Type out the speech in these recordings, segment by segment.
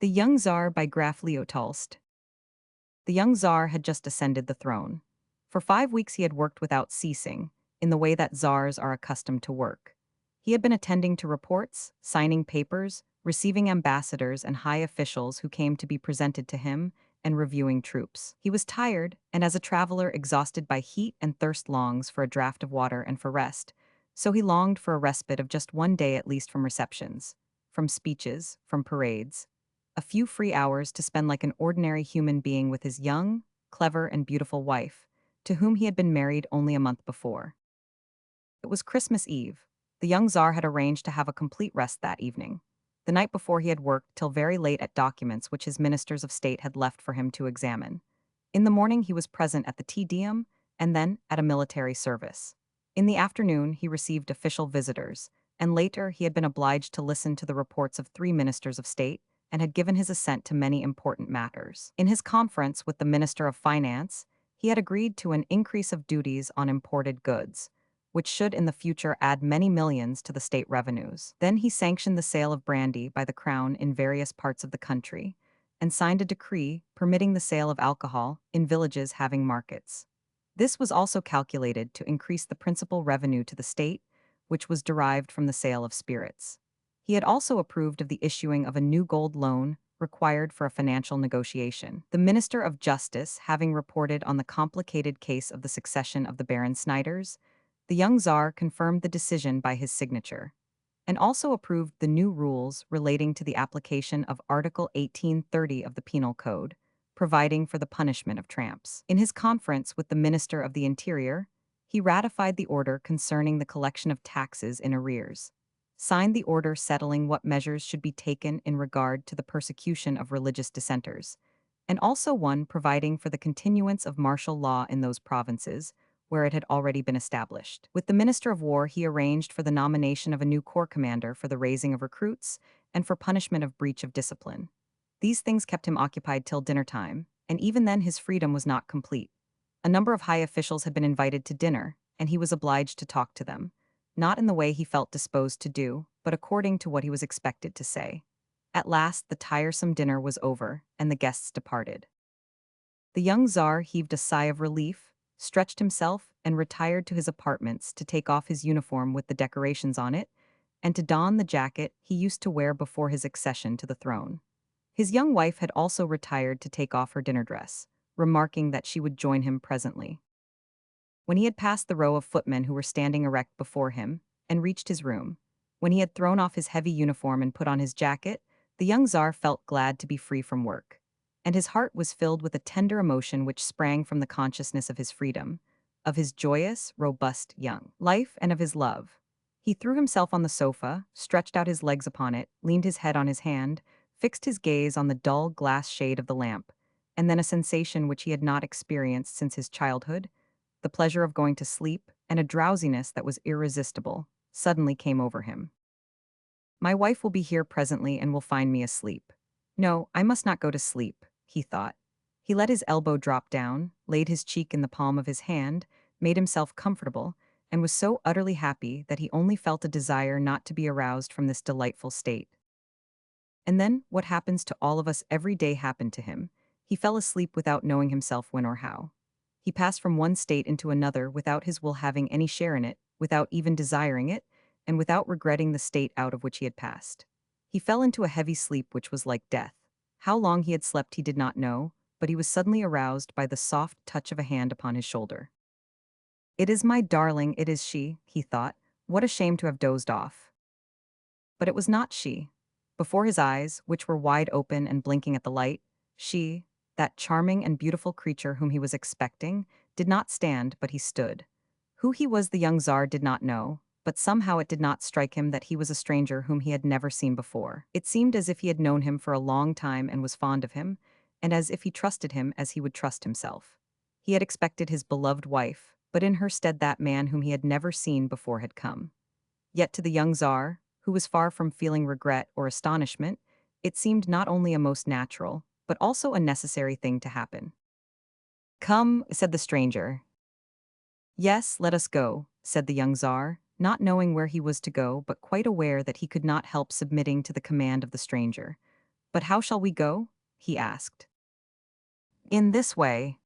The Young Tsar by Graf Leo Tolstoy. The young Tsar had just ascended the throne. For 5 weeks he had worked without ceasing, in the way that Tsars are accustomed to work. He had been attending to reports, signing papers, receiving ambassadors and high officials who came to be presented to him, and reviewing troops. He was tired, and as a traveler exhausted by heat and thirst longs for a draught of water and for rest, so he longed for a respite of just one day at least from receptions, from speeches, from parades, a few free hours to spend like an ordinary human being with his young, clever, and beautiful wife, to whom he had been married only a month before. It was Christmas Eve. The young Tsar had arranged to have a complete rest that evening. The night before he had worked till very late at documents which his ministers of state had left for him to examine. In the morning he was present at the Te Deum, and then at a military service. In the afternoon he received official visitors, and later he had been obliged to listen to the reports of 3 ministers of state, and had given his assent to many important matters. In his conference with the Minister of Finance, he had agreed to an increase of duties on imported goods, which should in the future add many millions to the state revenues. Then he sanctioned the sale of brandy by the crown in various parts of the country, and signed a decree permitting the sale of alcohol in villages having markets. This was also calculated to increase the principal revenue to the state, which was derived from the sale of spirits. He had also approved of the issuing of a new gold loan required for a financial negotiation. The Minister of Justice, having reported on the complicated case of the succession of the Baron Snyders, the young Tsar confirmed the decision by his signature, and also approved the new rules relating to the application of Article 1830 of the Penal Code, providing for the punishment of tramps. In his conference with the Minister of the Interior, he ratified the order concerning the collection of taxes in arrears, signed the order settling what measures should be taken in regard to the persecution of religious dissenters, and also one providing for the continuance of martial law in those provinces where it had already been established. With the Minister of War, he arranged for the nomination of a new corps commander for the raising of recruits and for punishment of breach of discipline. These things kept him occupied till dinner time, and even then his freedom was not complete. A number of high officials had been invited to dinner, and he was obliged to talk to them, not in the way he felt disposed to do, but according to what he was expected to say. At last the tiresome dinner was over, and the guests departed. The young Tsar heaved a sigh of relief, stretched himself, and retired to his apartments to take off his uniform with the decorations on it, and to don the jacket he used to wear before his accession to the throne. His young wife had also retired to take off her dinner dress, remarking that she would join him presently. When he had passed the row of footmen who were standing erect before him, and reached his room, when he had thrown off his heavy uniform and put on his jacket, the young Tsar felt glad to be free from work, and his heart was filled with a tender emotion which sprang from the consciousness of his freedom, of his joyous, robust young life, and of his love. He threw himself on the sofa, stretched out his legs upon it, leaned his head on his hand, fixed his gaze on the dull glass shade of the lamp, and then a sensation which he had not experienced since his childhood, the pleasure of going to sleep, and a drowsiness that was irresistible, suddenly came over him. My wife will be here presently and will find me asleep. No, I must not go to sleep, he thought. He let his elbow drop down, laid his cheek in the palm of his hand, made himself comfortable, and was so utterly happy that he only felt a desire not to be aroused from this delightful state. And then, what happens to all of us every day happened to him. He fell asleep without knowing himself when or how. He passed from one state into another without his will having any share in it, without even desiring it, and without regretting the state out of which he had passed. He fell into a heavy sleep which was like death. How long he had slept he did not know, but he was suddenly aroused by the soft touch of a hand upon his shoulder. "It is my darling, it is she," he thought. What a shame to have dozed off. But it was not she. Before his eyes, which were wide open and blinking at the light, she, that charming and beautiful creature whom he was expecting, did not stand, but he stood. Who he was the young Tsar did not know, but somehow it did not strike him that he was a stranger whom he had never seen before. It seemed as if he had known him for a long time and was fond of him, and as if he trusted him as he would trust himself. He had expected his beloved wife, but in her stead that man whom he had never seen before had come. Yet to the young Tsar, who was far from feeling regret or astonishment, it seemed not only a most natural, but also a necessary thing to happen. "Come," said the stranger. "Yes, let us go," said the young Tsar, not knowing where he was to go, but quite aware that he could not help submitting to the command of the stranger. "But how shall we go?" he asked. "In this way."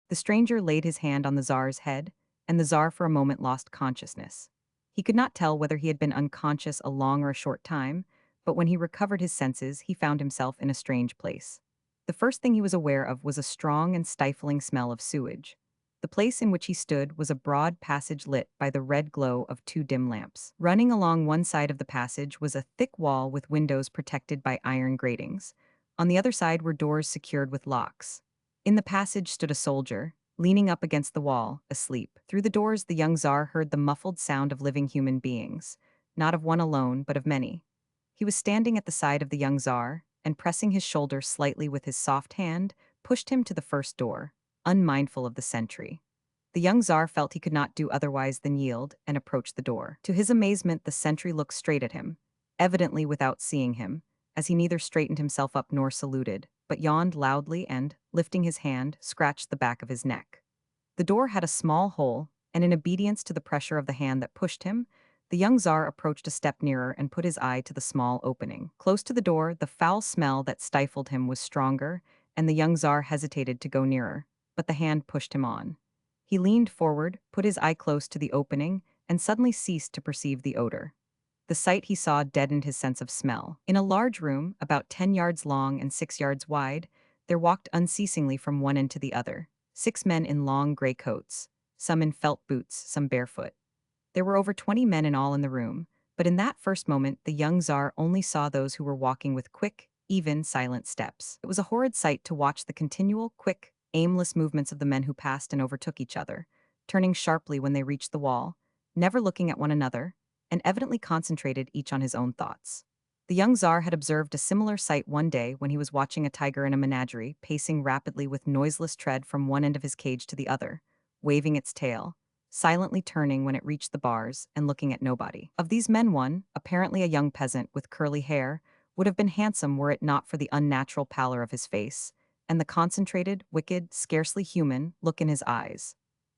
The stranger laid his hand on the Tsar's head, and the Tsar for a moment lost consciousness. He could not tell whether he had been unconscious a long or a short time, but when he recovered his senses, he found himself in a strange place. The first thing he was aware of was a strong and stifling smell of sewage. The place in which he stood was a broad passage lit by the red glow of two dim lamps. Running along one side of the passage was a thick wall with windows protected by iron gratings. On the other side were doors secured with locks. In the passage stood a soldier, leaning up against the wall, asleep. Through the doors, the young Tsar heard the muffled sound of living human beings, not of one alone, but of many. He was standing at the side of the young Tsar, and pressing his shoulder slightly with his soft hand, pushed him to the first door, unmindful of the sentry. The young Tsar felt he could not do otherwise than yield, and approached the door. To his amazement, the sentry looked straight at him, evidently without seeing him, as he neither straightened himself up nor saluted, but yawned loudly and, lifting his hand, scratched the back of his neck. The door had a small hole, and in obedience to the pressure of the hand that pushed him, the young Tsar approached a step nearer and put his eye to the small opening. Close to the door, the foul smell that stifled him was stronger, and the young Tsar hesitated to go nearer, but the hand pushed him on. He leaned forward, put his eye close to the opening, and suddenly ceased to perceive the odor. The sight he saw deadened his sense of smell. In a large room, about 10 yards long and 6 yards wide, there walked unceasingly from one end to the other 6 men in long gray coats, some in felt boots, some barefoot. There were over 20 men in all in the room, but in that first moment the young Tsar only saw those who were walking with quick, even, silent steps. It was a horrid sight to watch the continual, quick, aimless movements of the men who passed and overtook each other, turning sharply when they reached the wall, never looking at one another, and evidently concentrated each on his own thoughts. The young Tsar had observed a similar sight one day when he was watching a tiger in a menagerie, pacing rapidly with noiseless tread from one end of his cage to the other, waving its tail, silently turning when it reached the bars, and looking at nobody. Of these men one, apparently a young peasant with curly hair, would have been handsome were it not for the unnatural pallor of his face, and the concentrated, wicked, scarcely human, look in his eyes.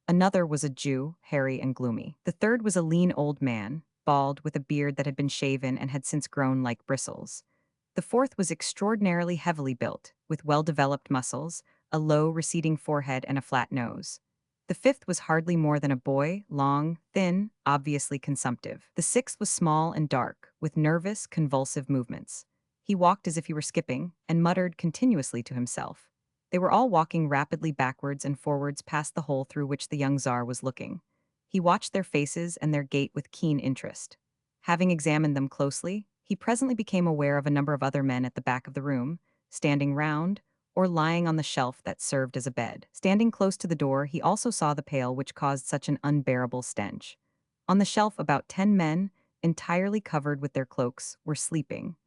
Another was a Jew, hairy and gloomy. The third was a lean old man, bald, with a beard that had been shaven and had since grown like bristles. The fourth was extraordinarily heavily built, with well-developed muscles, a low, receding forehead, and a flat nose. The fifth was hardly more than a boy, long, thin, obviously consumptive. The sixth was small and dark, with nervous, convulsive movements. He walked as if he were skipping, and muttered continuously to himself. They were all walking rapidly backwards and forwards past the hole through which the young Tsar was looking. He watched their faces and their gait with keen interest. Having examined them closely, he presently became aware of a number of other men at the back of the room, standing round, or lying on the shelf that served as a bed. Standing close to the door, he also saw the pail which caused such an unbearable stench. On the shelf, about 10 men, entirely covered with their cloaks, were sleeping.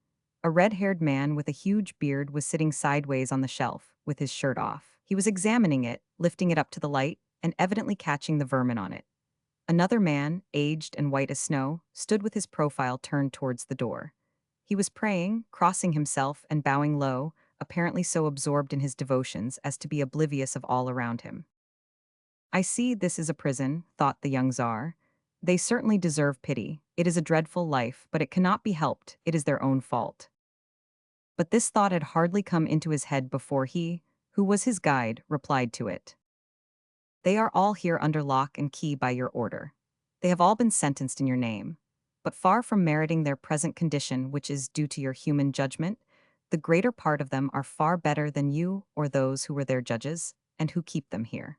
A red-haired man with a huge beard was sitting sideways on the shelf, with his shirt off. He was examining it, lifting it up to the light, and evidently catching the vermin on it. Another man, aged and white as snow, stood with his profile turned towards the door. He was praying, crossing himself and bowing low, apparently so absorbed in his devotions as to be oblivious of all around him. "I see this is a prison," thought the young Tsar. "They certainly deserve pity. It is a dreadful life, but it cannot be helped. It is their own fault." But this thought had hardly come into his head before he, who was his guide, replied to it. "They are all here under lock and key by your order. They have all been sentenced in your name. But far from meriting their present condition, which is due to your human judgment, the greater part of them are far better than you or those who were their judges, and who keep them here.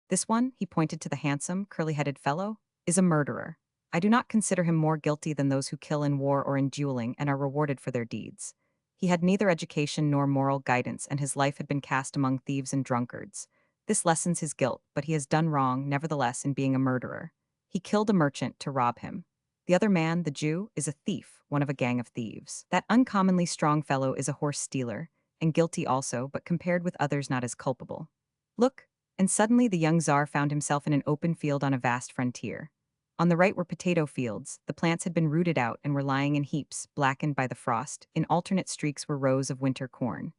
This one," he pointed to the handsome, curly-headed fellow, "is a murderer. I do not consider him more guilty than those who kill in war or in dueling and are rewarded for their deeds. He had neither education nor moral guidance, and his life had been cast among thieves and drunkards. This lessens his guilt, but he has done wrong, nevertheless, in being a murderer. He killed a merchant to rob him. The other man, the Jew, is a thief, one of a gang of thieves. That uncommonly strong fellow is a horse stealer, and guilty also, but compared with others not as culpable. Look." And suddenly the young Tsar found himself in an open field on a vast frontier. On the right were potato fields. The plants had been rooted out and were lying in heaps, blackened by the frost. In alternate streaks were rows of winter corn.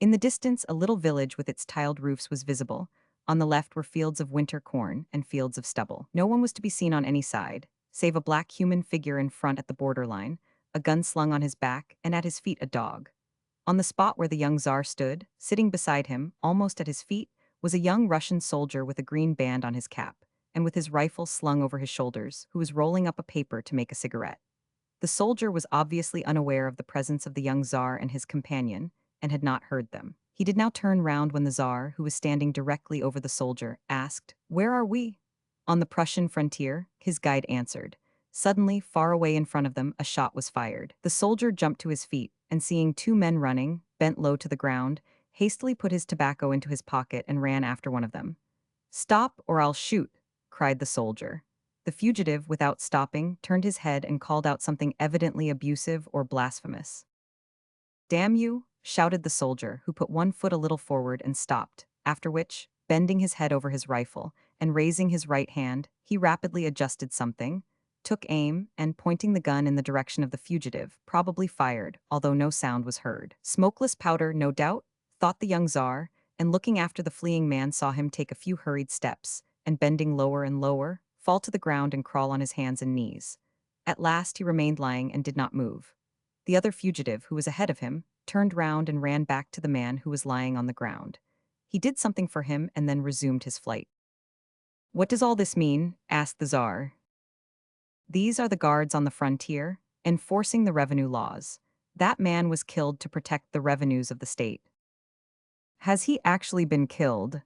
In the distance, a little village with its tiled roofs was visible. On the left were fields of winter corn and fields of stubble. No one was to be seen on any side, save a black human figure in front at the borderline, a gun slung on his back, and at his feet a dog. On the spot where the young Tsar stood, sitting beside him, almost at his feet, was a young Russian soldier with a green band on his cap, and with his rifle slung over his shoulders, who was rolling up a paper to make a cigarette. The soldier was obviously unaware of the presence of the young Tsar and his companion, and had not heard them. He did now turn round when the Tsar, who was standing directly over the soldier, asked, "Where are we?" "On the Prussian frontier," his guide answered. Suddenly, far away in front of them, a shot was fired. The soldier jumped to his feet, and seeing two men running, bent low to the ground, hastily put his tobacco into his pocket and ran after one of them. "Stop, or I'll shoot," cried the soldier. The fugitive, without stopping, turned his head and called out something evidently abusive or blasphemous. "Damn you!" shouted the soldier, who put one foot a little forward and stopped, after which, bending his head over his rifle and raising his right hand, he rapidly adjusted something, took aim, and, pointing the gun in the direction of the fugitive, probably fired, although no sound was heard. Smokeless powder, no doubt, thought the young Tsar, and looking after the fleeing man saw him take a few hurried steps, and bending lower and lower, fall to the ground and crawl on his hands and knees. At last he remained lying and did not move. The other fugitive, who was ahead of him, turned round and ran back to the man who was lying on the ground. He did something for him and then resumed his flight. "What does all this mean?" asked the Tsar. "These are the guards on the frontier, enforcing the revenue laws. That man was killed to protect the revenues of the state." "Has he actually been killed?"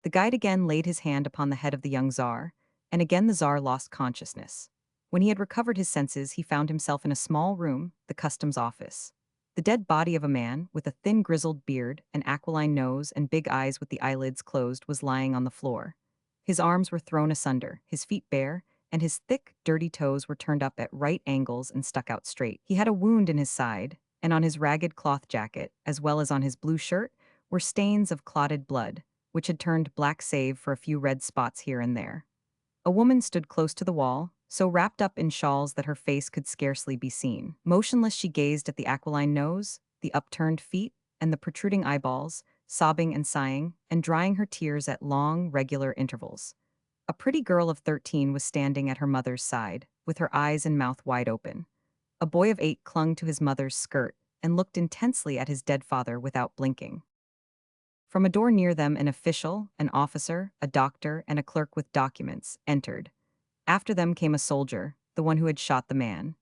The guide again laid his hand upon the head of the young Tsar, and again the Tsar lost consciousness. When he had recovered his senses, he found himself in a small room, the customs office. The dead body of a man, with a thin grizzled beard, an aquiline nose, and big eyes with the eyelids closed, was lying on the floor. His arms were thrown asunder, his feet bare, and his thick, dirty toes were turned up at right angles and stuck out straight. He had a wound in his side, and on his ragged cloth jacket, as well as on his blue shirt, were stains of clotted blood, which had turned black save for a few red spots here and there. A woman stood close to the wall, so wrapped up in shawls that her face could scarcely be seen. Motionless she gazed at the aquiline nose, the upturned feet, and the protruding eyeballs, sobbing and sighing, and drying her tears at long, regular intervals. A pretty girl of 13 was standing at her mother's side, with her eyes and mouth wide open. A boy of 8 clung to his mother's skirt and looked intensely at his dead father without blinking. From a door near them, an official, an officer, a doctor, and a clerk with documents entered. After them came a soldier, the one who had shot the man.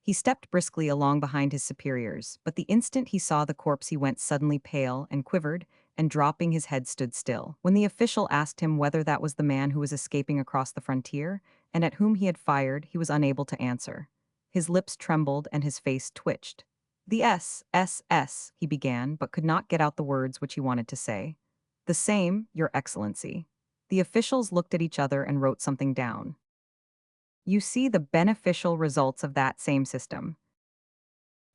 He stepped briskly along behind his superiors, but the instant he saw the corpse he went suddenly pale and quivered, and dropping his head stood still. When the official asked him whether that was the man who was escaping across the frontier, and at whom he had fired, he was unable to answer. His lips trembled and his face twitched. "The S, he began, but could not get out the words which he wanted to say. "The same, Your Excellency." The officials looked at each other and wrote something down. "You see the beneficial results of that same system."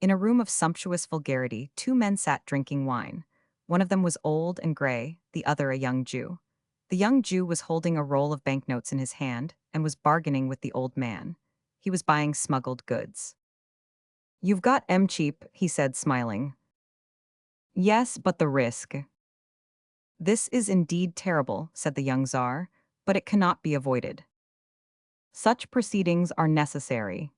In a room of sumptuous vulgarity, two men sat drinking wine. One of them was old and gray, the other a young Jew. The young Jew was holding a roll of banknotes in his hand and was bargaining with the old man. He was buying smuggled goods. "You've got 'em cheap," he said, smiling. "Yes, but the risk." "This is indeed terrible," said the young Tsar, "but it cannot be avoided. Such proceedings are necessary."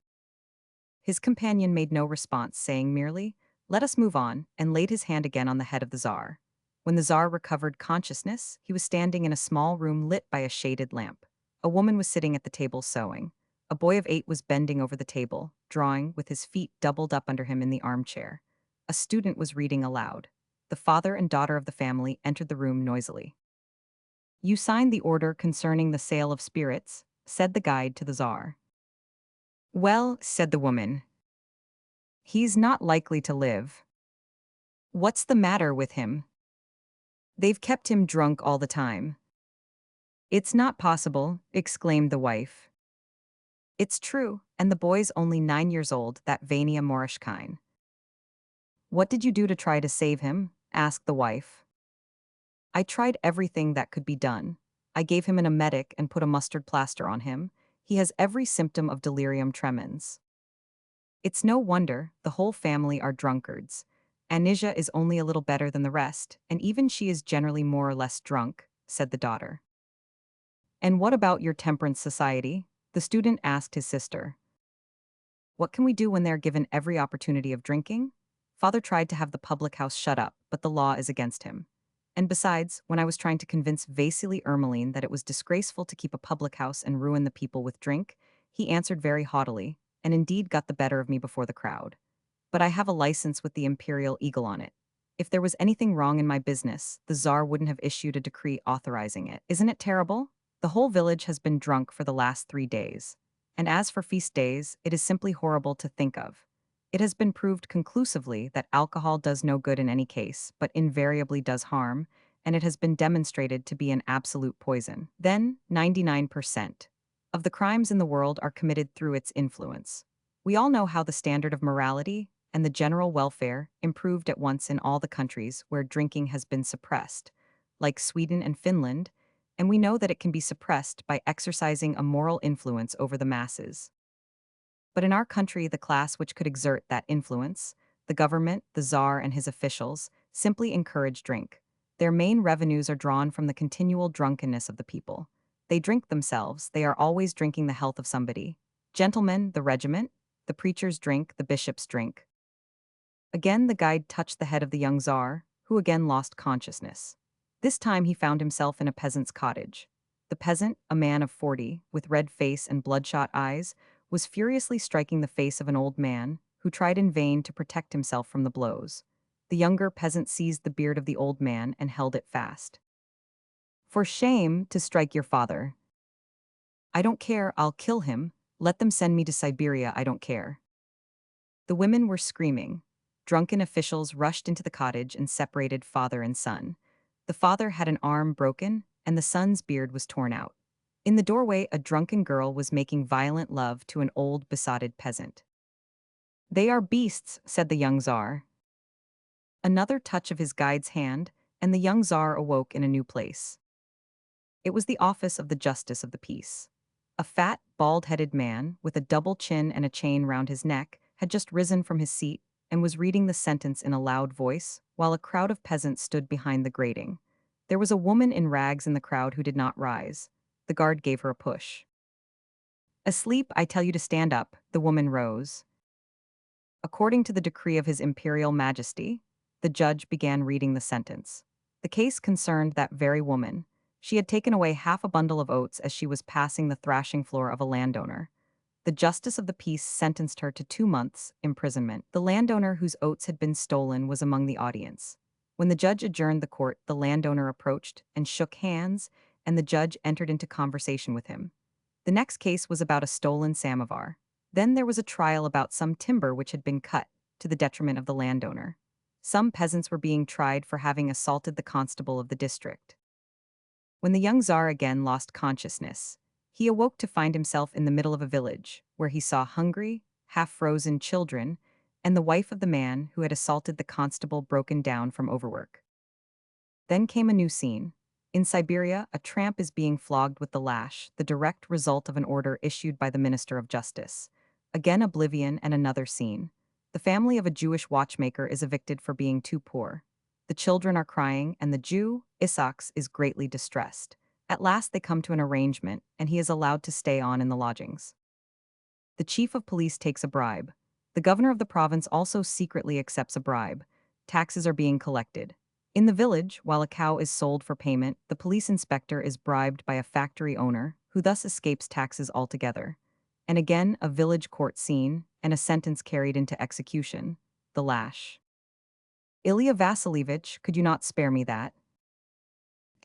His companion made no response, saying merely, "Let us move on," and laid his hand again on the head of the Tsar. When the Tsar recovered consciousness, he was standing in a small room lit by a shaded lamp. A woman was sitting at the table sewing. A boy of 8 was bending over the table, drawing, with his feet doubled up under him in the armchair. A student was reading aloud. The father and daughter of the family entered the room noisily. "You signed the order concerning the sale of spirits," said the guide to the Tsar. "Well," said the woman, "he's not likely to live." "What's the matter with him?" "They've kept him drunk all the time." "It's not possible," exclaimed the wife. "It's true, and the boy's only 9 years old, that Vania Morishkine." "What did you do to try to save him?" asked the wife. "I tried everything that could be done. I gave him an emetic and put a mustard plaster on him. He has every symptom of delirium tremens." "It's no wonder, the whole family are drunkards. Anisia is only a little better than the rest, and even she is generally more or less drunk," said the daughter. "And what about your temperance society?" the student asked his sister. What can we do when they are given every opportunity of drinking? Father tried to have the public house shut up, but the law is against him. And besides, when I was trying to convince Vasily Ermeline that it was disgraceful to keep a public house and ruin the people with drink, he answered very haughtily, and indeed got the better of me before the crowd. But I have a license with the imperial eagle on it. If there was anything wrong in my business, the Tsar wouldn't have issued a decree authorizing it. Isn't it terrible? The whole village has been drunk for the last 3 days. And as for feast days, it is simply horrible to think of. It has been proved conclusively that alcohol does no good in any case, but invariably does harm, and it has been demonstrated to be an absolute poison. Then, 99% of the crimes in the world are committed through its influence. We all know how the standard of morality and the general welfare improved at once in all the countries where drinking has been suppressed, like Sweden and Finland, and we know that it can be suppressed by exercising a moral influence over the masses. But in our country, the class which could exert that influence, the government, the Tsar, and his officials, simply encourage drink. Their main revenues are drawn from the continual drunkenness of the people. They drink themselves, they are always drinking the health of somebody. Gentlemen, the regiment, the preachers drink, the bishops drink. Again the guide touched the head of the young Tsar, who again lost consciousness. This time he found himself in a peasant's cottage. The peasant, a man of 40, with red face and bloodshot eyes, was furiously striking the face of an old man, who tried in vain to protect himself from the blows. The younger peasant seized the beard of the old man and held it fast. "For shame to strike your father." "I don't care, I'll kill him. Let them send me to Siberia, I don't care." The women were screaming. Drunken officials rushed into the cottage and separated father and son. The father had an arm broken, and the son's beard was torn out. In the doorway, a drunken girl was making violent love to an old, besotted peasant. "They are beasts," said the young Tsar. Another touch of his guide's hand, and the young Tsar awoke in a new place. It was the office of the Justice of the Peace. A fat, bald-headed man, with a double chin and a chain round his neck, had just risen from his seat and was reading the sentence in a loud voice, while a crowd of peasants stood behind the grating. There was a woman in rags in the crowd who did not rise. The guard gave her a push. "Asleep, I tell you to stand up," the woman rose. According to the decree of His Imperial Majesty, the judge began reading the sentence. The case concerned that very woman. She had taken away half a bundle of oats as she was passing the thrashing floor of a landowner. The justice of the peace sentenced her to 2 months' imprisonment. The landowner whose oats had been stolen was among the audience. When the judge adjourned the court, the landowner approached and shook hands, and the judge entered into conversation with him. The next case was about a stolen samovar. Then there was a trial about some timber which had been cut, to the detriment of the landowner. Some peasants were being tried for having assaulted the constable of the district. When the young Tsar again lost consciousness, he awoke to find himself in the middle of a village, where he saw hungry, half-frozen children, and the wife of the man who had assaulted the constable broken down from overwork. Then came a new scene. In Siberia, a tramp is being flogged with the lash, the direct result of an order issued by the Minister of Justice. Again oblivion and another scene. The family of a Jewish watchmaker is evicted for being too poor. The children are crying, and the Jew, Isaacs, is greatly distressed. At last they come to an arrangement, and he is allowed to stay on in the lodgings. The chief of police takes a bribe. The governor of the province also secretly accepts a bribe. Taxes are being collected. In the village, while a cow is sold for payment, the police inspector is bribed by a factory owner, who thus escapes taxes altogether. And again, a village court scene, and a sentence carried into execution: the lash. "Ilya Vasilievich, could you not spare me that?"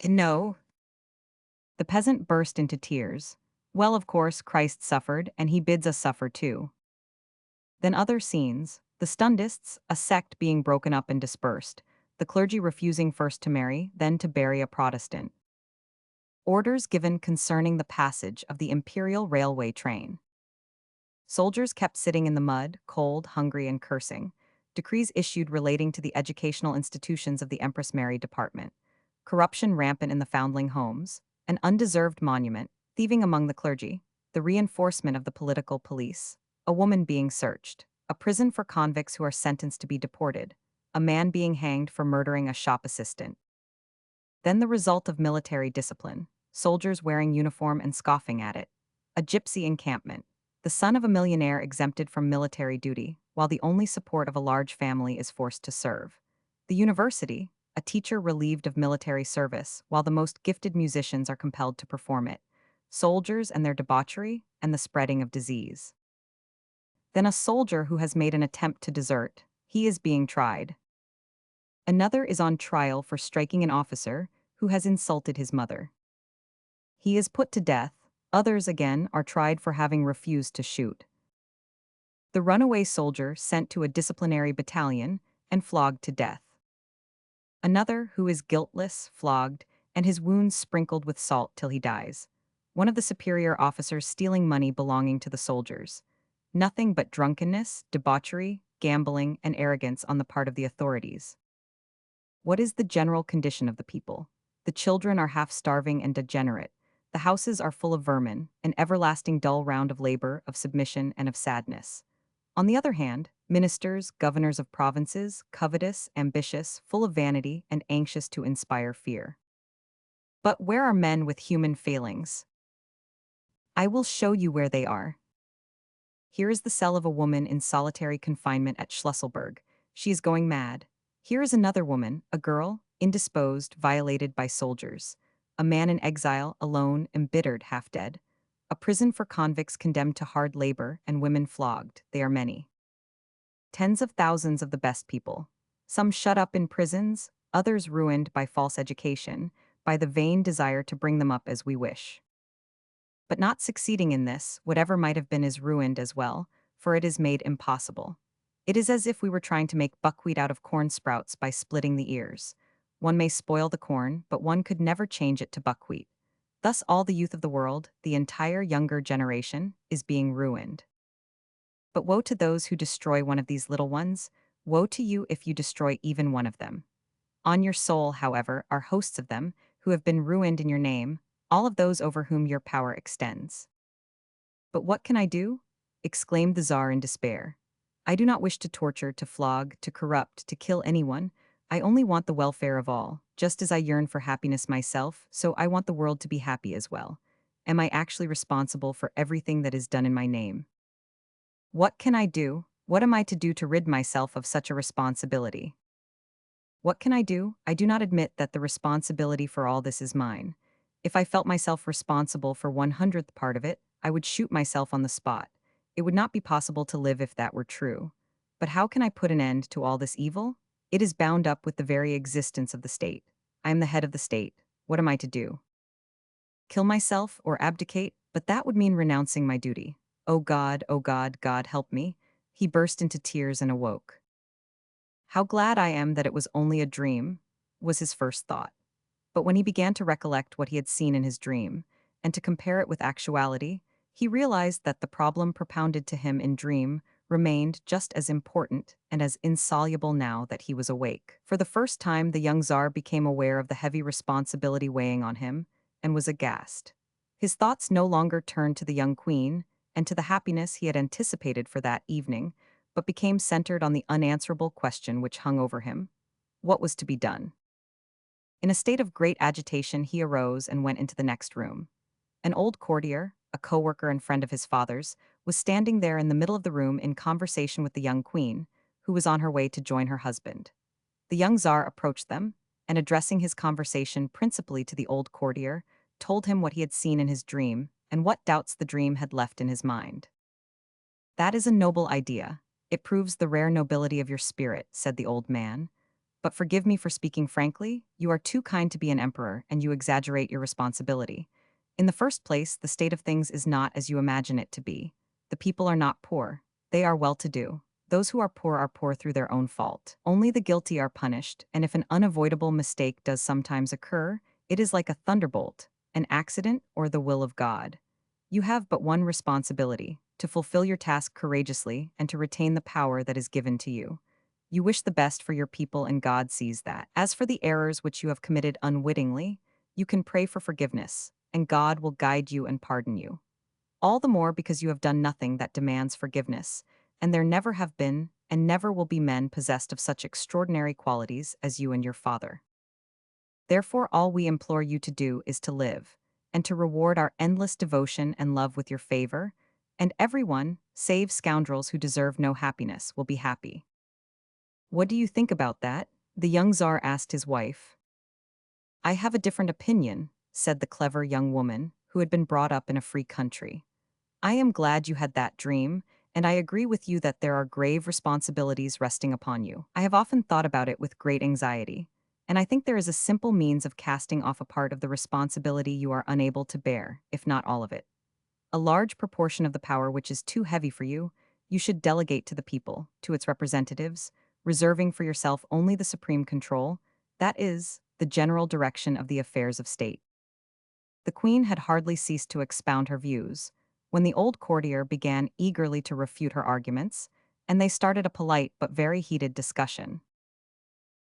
"No." The peasant burst into tears. "Well, of course, Christ suffered, and he bids us suffer too." Then other scenes: the Stundists, a sect being broken up and dispersed, the clergy refusing first to marry, then to bury a Protestant. Orders given concerning the passage of the imperial railway train. Soldiers kept sitting in the mud, cold, hungry, and cursing. Decrees issued relating to the educational institutions of the Empress Mary Department. Corruption rampant in the foundling homes. An undeserved monument. Thieving among the clergy. The reinforcement of the political police. A woman being searched. A prison for convicts who are sentenced to be deported. A man being hanged for murdering a shop assistant. Then the result of military discipline. Soldiers wearing uniform and scoffing at it. A gypsy encampment. the son of a millionaire exempted from military duty, while the only support of a large family is forced to serve. The university, a teacher relieved of military service, while the most gifted musicians are compelled to perform it. Soldiers and their debauchery, and the spreading of disease. Then a soldier who has made an attempt to desert. He is being tried. Another is on trial for striking an officer who has insulted his mother. He is put to death. Others, again, are tried for having refused to shoot. The runaway soldier sent to a disciplinary battalion and flogged to death. Another, who is guiltless, flogged, and his wounds sprinkled with salt till he dies. One of the superior officers stealing money belonging to the soldiers. Nothing but drunkenness, debauchery, gambling, and arrogance on the part of the authorities. What is the general condition of the people? The children are half-starving and degenerate. The houses are full of vermin, an everlasting dull round of labor, of submission, and of sadness. On the other hand, ministers, governors of provinces, covetous, ambitious, full of vanity, and anxious to inspire fear. But where are men with human failings? I will show you where they are. Here is the cell of a woman in solitary confinement at Schlüsselburg. She is going mad. Here is another woman, a girl, indisposed, violated by soldiers. A man in exile, alone, embittered, half dead. A prison for convicts condemned to hard labor, and women flogged. They are many. Tens of thousands of the best people. Some shut up in prisons, others ruined by false education, by the vain desire to bring them up as we wish. But not succeeding in this, whatever might have been is ruined as well, for it is made impossible. It is as if we were trying to make buckwheat out of corn sprouts by splitting the ears. One may spoil the corn, but one could never change it to buckwheat. Thus all the youth of the world, the entire younger generation, is being ruined. But woe to those who destroy one of these little ones, woe to you if you destroy even one of them. On your soul, however, are hosts of them, who have been ruined in your name, all of those over whom your power extends. But what can I do? Exclaimed the Tsar in despair. I do not wish to torture, to flog, to corrupt, to kill anyone. I only want the welfare of all. Just as I yearn for happiness myself, so I want the world to be happy as well. Am I actually responsible for everything that is done in my name? What can I do? What am I to do to rid myself of such a responsibility? What can I do? I do not admit that the responsibility for all this is mine. If I felt myself responsible for 100th part of it, I would shoot myself on the spot. It would not be possible to live if that were true. But how can I put an end to all this evil? It is bound up with the very existence of the state. I am the head of the state. What am I to do? Kill myself or abdicate? But that would mean renouncing my duty. Oh God, God, help me. He burst into tears and awoke. How glad I am that it was only a dream, was his first thought. But when he began to recollect what he had seen in his dream, and to compare it with actuality, he realized that the problem propounded to him in dream remained just as important and as insoluble now that he was awake. For the first time, the young Tsar became aware of the heavy responsibility weighing on him, and was aghast. His thoughts no longer turned to the young queen, and to the happiness he had anticipated for that evening, but became centered on the unanswerable question which hung over him. What was to be done? In a state of great agitation, he arose and went into the next room. An old courtier, a co-worker and friend of his father's, was standing there in the middle of the room in conversation with the young queen, who was on her way to join her husband. The young Tsar approached them, and addressing his conversation principally to the old courtier, told him what he had seen in his dream and what doubts the dream had left in his mind. That is a noble idea. It proves the rare nobility of your spirit, said the old man. But forgive me for speaking frankly, you are too kind to be an emperor, and you exaggerate your responsibility. In the first place, the state of things is not as you imagine it to be. The people are not poor. They are well-to-do. Those who are poor through their own fault. Only the guilty are punished, and if an unavoidable mistake does sometimes occur, it is like a thunderbolt, an accident, or the will of God. You have but one responsibility, to fulfill your task courageously and to retain the power that is given to you. You wish the best for your people and God sees that. As for the errors which you have committed unwittingly, you can pray for forgiveness, and God will guide you and pardon you. All the more because you have done nothing that demands forgiveness, and there never have been and never will be men possessed of such extraordinary qualities as you and your father. Therefore all we implore you to do is to live, and to reward our endless devotion and love with your favor, and everyone, save scoundrels who deserve no happiness, will be happy. What do you think about that? The young Tsar asked his wife. I have a different opinion, said the clever young woman, who had been brought up in a free country. I am glad you had that dream, and I agree with you that there are grave responsibilities resting upon you. I have often thought about it with great anxiety, and I think there is a simple means of casting off a part of the responsibility you are unable to bear, if not all of it. A large proportion of the power which is too heavy for you, you should delegate to the people, to its representatives, reserving for yourself only the supreme control, that is, the general direction of the affairs of state. The queen had hardly ceased to expound her views, when the old courtier began eagerly to refute her arguments, and they started a polite but very heated discussion.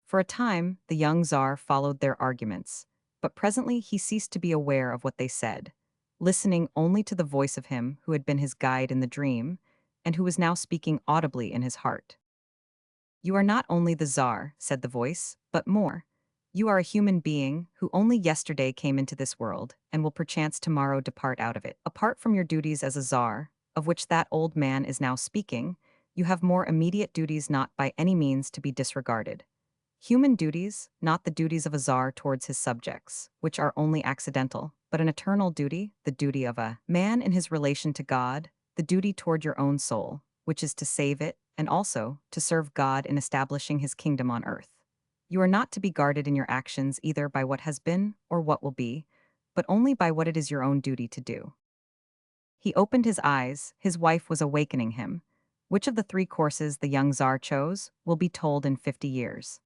For a time, the young Tsar followed their arguments, but presently he ceased to be aware of what they said, listening only to the voice of him who had been his guide in the dream, and who was now speaking audibly in his heart. You are not only the Tsar, said the voice, but more. You are a human being who only yesterday came into this world and will perchance tomorrow depart out of it. Apart from your duties as a Tsar, of which that old man is now speaking, you have more immediate duties not by any means to be disregarded. Human duties, not the duties of a Tsar towards his subjects, which are only accidental, but an eternal duty, the duty of a man in his relation to God, the duty toward your own soul, which is to save it, and also to serve God in establishing his kingdom on earth. You are not to be guarded in your actions either by what has been or what will be, but only by what it is your own duty to do. He opened his eyes, his wife was awakening him. Which of the three courses the young Tsar chose will be told in 50 years.